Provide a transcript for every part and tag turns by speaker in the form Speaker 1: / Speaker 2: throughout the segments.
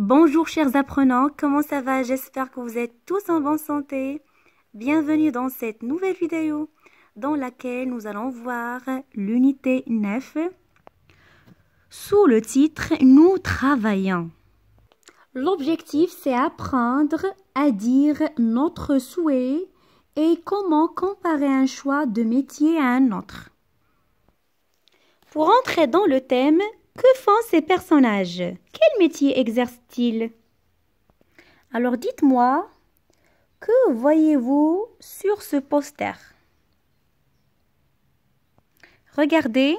Speaker 1: Bonjour chers apprenants, comment ça va? J'espère que vous êtes tous en bonne santé. Bienvenue dans cette nouvelle vidéo dans laquelle nous allons voir l'unité 9 sous le titre « Nous travaillons ». L'objectif, c'est apprendre à dire notre souhait et comment comparer un choix de métier à un autre. Pour entrer dans le thème, que font ces personnages? Quel métier exercent-ils? Alors dites-moi, que voyez-vous sur ce poster? Regardez,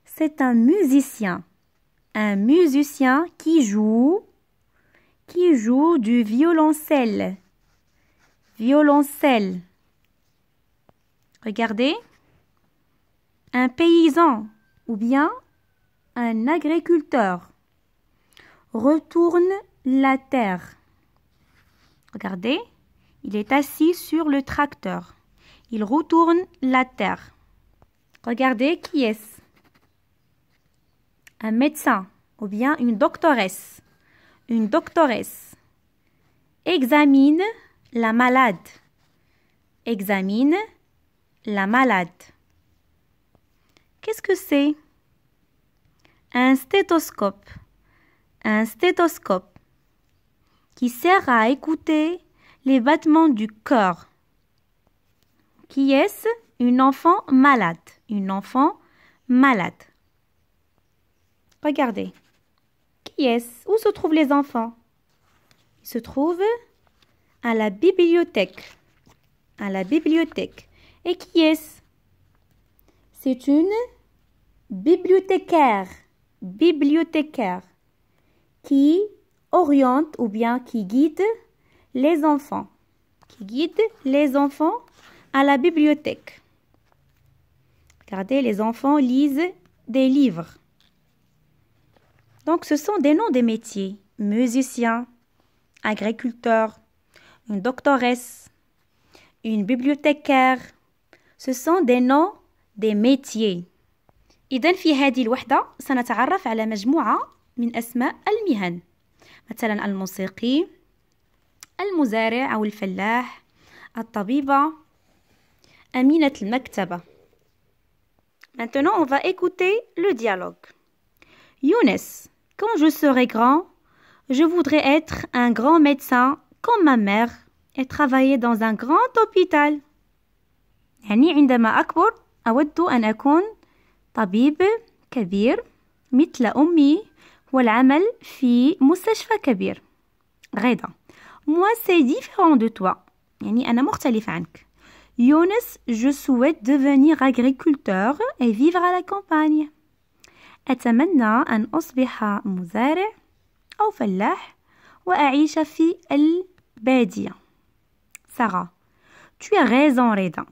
Speaker 1: c'est un musicien qui joue du violoncelle. Violoncelle. Regardez, un paysan ou bien un agriculteur retourne la terre. Regardez, il est assis sur le tracteur. Il retourne la terre. Regardez, qui est-ce? Un médecin ou bien une doctoresse. Une doctoresse examine la malade. Examine la malade. Qu'est-ce que c'est? Un stéthoscope. Un stéthoscope qui sert à écouter les battements du cœur. Qui est-ce? Une enfant malade. Une enfant malade. Regardez. Qui est-ce? Où se trouvent les enfants? Ils se trouvent à la bibliothèque. À la bibliothèque. Et qui est-ce? C'est une bibliothécaire. Bibliothécaire qui oriente ou bien qui guide les enfants. Qui guide les enfants à la bibliothèque. Regardez, les enfants lisent des livres. Donc, ce sont des noms des métiers. Musicien, agriculteur, une doctoresse, une bibliothécaire. Ce sont des noms des métiers. إذن في هذه الوحدة سنتعرف على مجموعة من أسماء المهن. مثلا الموسيقي، المزارع أو الفلاح، الطبيبة، أمينة المكتبة. Maintenant, on va écouter le dialogue. Younes, quand je serai grand, je voudrais être un grand médecin comme ma mère et travailler dans un grand hôpital. يعني عندما أكبر أود أن أكون طبيب كبير مثل أمي والعمل في مستشفى كبير. غيدا. Moi, c'est différent de toi. يعني أنا مختلف عنك. Younes, je souhaite devenir agriculteur et vivre à la campagne. أتمنى أن أصبح مزارع أو فلاح وأعيش في البادية. Sarah, tu as raison, Reda.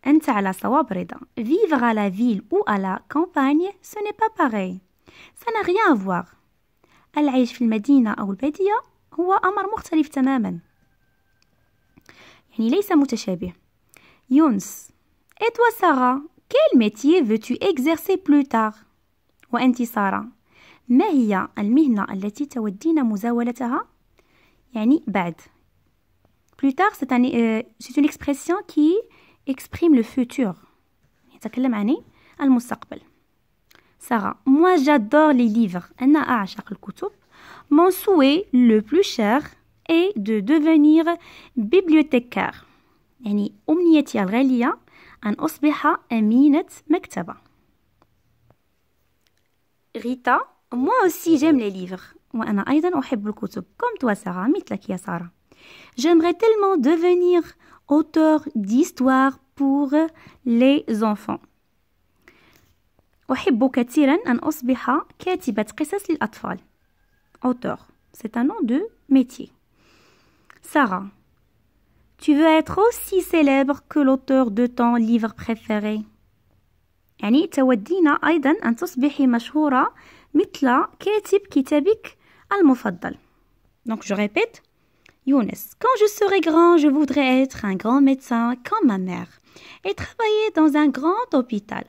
Speaker 1: أنت على صواب رضا. Vivre à la ville ou à la campagne, ce n'est pas pareil. Ça n'a rien à voir. العيش في المدينة أو البادية هو أمر مختلف تماما. يعني ليس متشابه. Younes, et toi Sarah, quel métier veux-tu exercer plus tard? وأنت سارة, ما هي المهنة التي تودين مزاولتها؟ يعني بعد. Plus tard, c'est une expression qui exprime le futur. يتكلم عن المستقبل. Sarah, moi j'adore les livres. أنا أعشق الكتب. Mon souhait le plus cher est de devenir bibliothécaire. يعني أمنيتي الغالية أن أصبح أمينة مكتبة. Rita, moi aussi j'aime les livres. وأنا أيضا أحب الكتب. Comme toi Sarah, مثلك يا سارة. J'aimerais tellement devenir auteur d'histoire pour les enfants. أحب كثيرا أن أصبح كاتبة قصص للأطفال. Auteur, c'est un nom de métier. Sarah, tu veux être aussi célèbre que l'auteur de ton livre préféré. يعني تودين أيضا أن تصبحي مشهورة مثل كاتب كتابك المفضل. Donc je répète. Younes, quand je serai grand, je voudrais être un grand médecin comme ma mère et travailler dans un grand hôpital.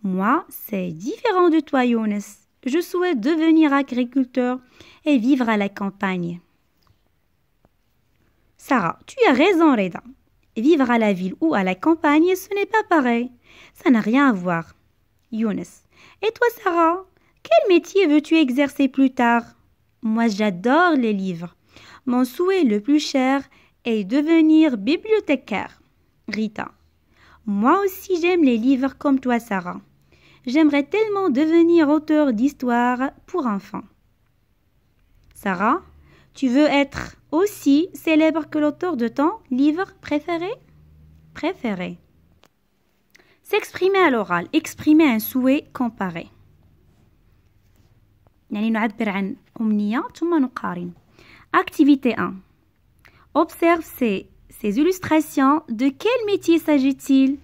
Speaker 1: Moi, c'est différent de toi, Younes. Je souhaite devenir agriculteur et vivre à la campagne. Sarah, tu as raison, Reda. Vivre à la ville ou à la campagne, ce n'est pas pareil. Ça n'a rien à voir. Younes. Et toi, Sarah, quel métier veux-tu exercer plus tard? Moi, j'adore les livres. Mon souhait le plus cher est devenir bibliothécaire. Rita. Moi aussi, j'aime les livres comme toi, Sarah. J'aimerais tellement devenir auteur d'histoires pour enfants. Sarah, tu veux être aussi célèbre que l'auteur de ton livre préféré? Préféré. S'exprimer à l'oral. Exprimer un souhait comparé. يعني نعبر عن أمنية ثم نقارن. Activité 1. Observe ces illustrations. De quel métier s'agit-il?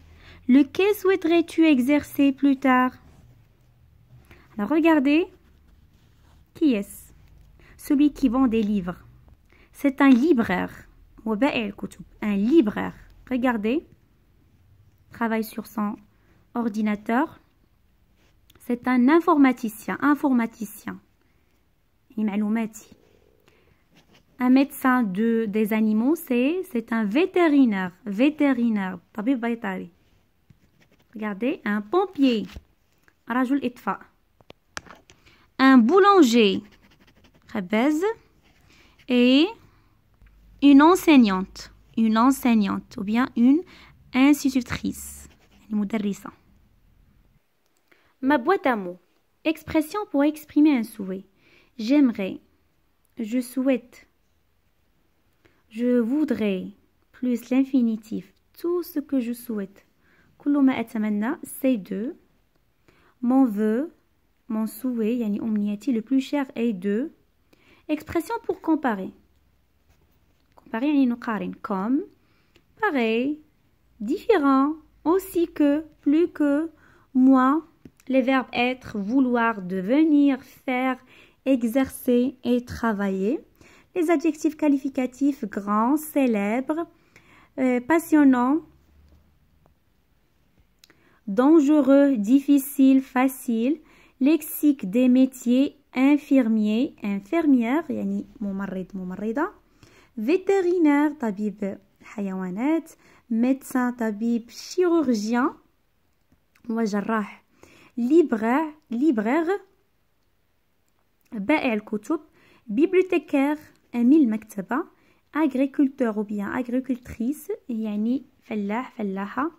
Speaker 1: Lequel souhaiterais-tu exercer plus tard? Alors regardez. Qui est-ce? Celui qui vend des livres. C'est un libraire. Un libraire. Regardez. Travaille sur son ordinateur. C'est un informaticien. Un médecin des animaux, c'est un vétérinaire. طبيب بيطري. Regardez, un pompier. رجل إطفاء. Un boulanger. خباز. Et une enseignante ou bien une institutrice. مدرسة. Ma boîte à mots. Expression pour exprimer un souhait. J'aimerais. Je souhaite. Je voudrais. Plus l'infinitif. Tout ce que je souhaite. كل ما أتمنى. C'est de. Mon vœu. Mon souhait. يعني أمنيتي. Le plus cher est de. Expression pour comparer. Comparer يعني نقارن. Comme. Pareil. Différent. Aussi que. Plus que. Moi. Les verbes être, vouloir, devenir, faire, exercer et travailler. Les adjectifs qualificatifs grand, célèbre, passionnant, dangereux, difficile, facile. Lexique des métiers infirmier, infirmière, يعني ممرض ممرضة. Vétérinaire, طبيب حيوانات. Médecin, طبيب chirurgien وجراح. libraire بائع الكتب. bibliothécaire أمين المكتبة. agriculteur ou bien agricultrice يعني فلاح فلاحة.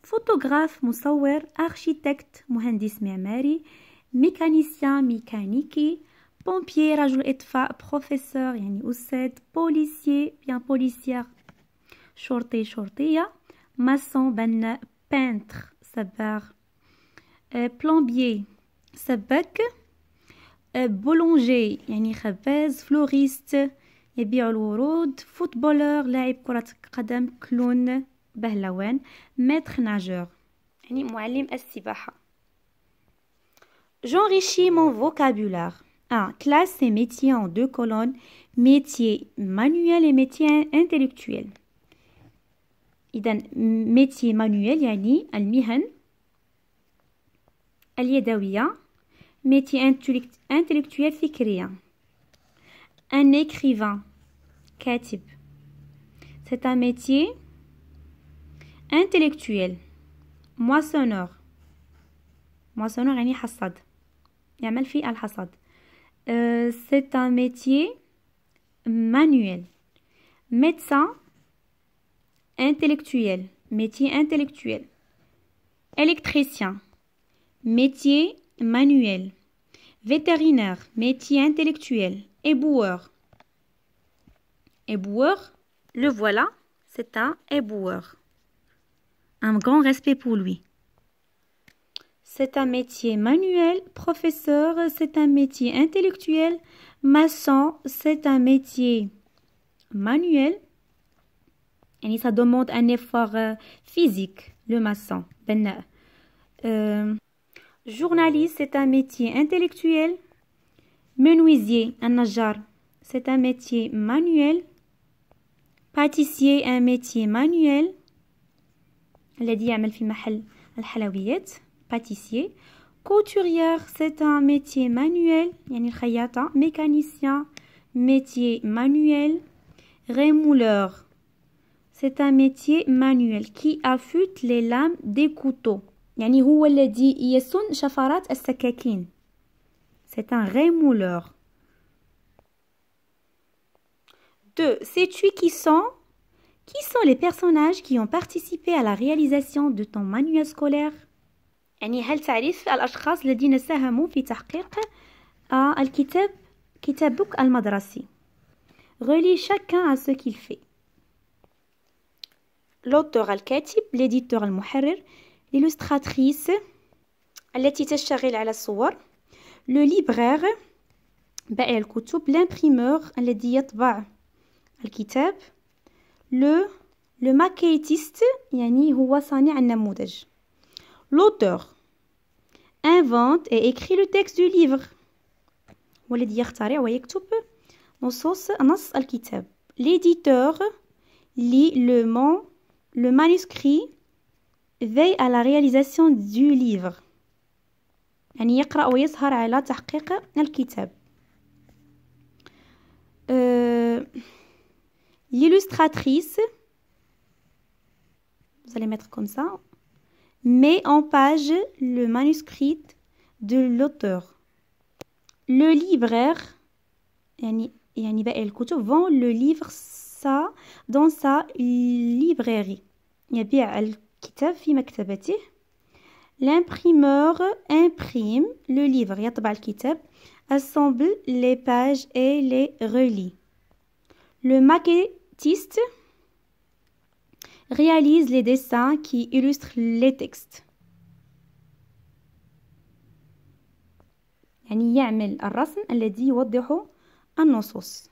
Speaker 1: photographe مصور. architecte مهندس معماري. mécanicien mécanique. pompier رجل إطفاء. professeur يعني أستاذ. policier bien policière شرطي شرطية. maçon بناء. peintre صباغ. plombier سباك. boulanger يعني خباز. floriste يبيع الورود. footballeur لاعب كرة قدم. clown بهلوان. maître nageur يعني معلم السباحة. J'enrichis mon vocabulaire. 1. Classe ces métiers en 2 colonnes. Métiers manuels et métiers intellectuels. إذن métier manuel يعني المهن اليدوية. métier intellectuel فكرية. Un écrivain كاتب. C'est un métier intellectuel. moissonneur يعني حصاد يعمل في الحصاد. C'est un métier manuel. médecin intellectuel. métier intellectuel. électricien métier manuel. vétérinaire métier intellectuel. éboueur le voilà, c'est un éboueur. Un grand respect pour lui. C'est un métier manuel. Professeur, c'est un métier intellectuel. Maçon, c'est un métier manuel. Et ça demande un effort physique, le maçon. Journaliste, c'est un métier intellectuel. Menuisier, un najar, c'est un métier manuel. Pâtissier, un métier manuel. الذي يعمل في محل الحلويات. pâtissier. couturière, c'est un métier manuel. يعني الخياطة. mécanicien, métier manuel. Rémouleur, c'est un métier manuel qui affûte les lames des couteaux. يعني هو الذي يسن شفرات السكاكين. C'est un rémouleur. 2. Sais-tu qui sont les personnages qui ont participé à la réalisation de ton manuel scolaire؟ يعني هل تعرف الأشخاص الذين ساهموا في تحقيق الكتاب كتابك المدرسي؟ Relie chacun à ce qu'il fait. L'auteur الكاتب, l'éditeur المحرر, l'illustratrice التي تشتغل على الصور, le libraire بائع الكتب, l'imprimeur الذي يطبع الكتاب, le maquettiste يعني هو صانع النموذج. L'auteur invente et écrit le texte du livre. والذي يخترع ويكتب نص الكتاب. L'éditeur lit le manuscrit, veille à la réalisation du livre. يعني يقرأ ويسهر على تحقيق الكتاب. L'illustratrice, vous allez mettre comme ça, met en page le manuscrit de l'auteur. Le libraire يعني بائع الكتب vend le livre ça dans sa librairie. يبيع الكتاب في مكتبته. L'imprimeur imprime le livre, يطبع الكتاب, assemble les pages et les relie. Le maquettiste réalise les dessins qui illustrent les textes. يعني يعمل الرسم الذي يوضح النصوص.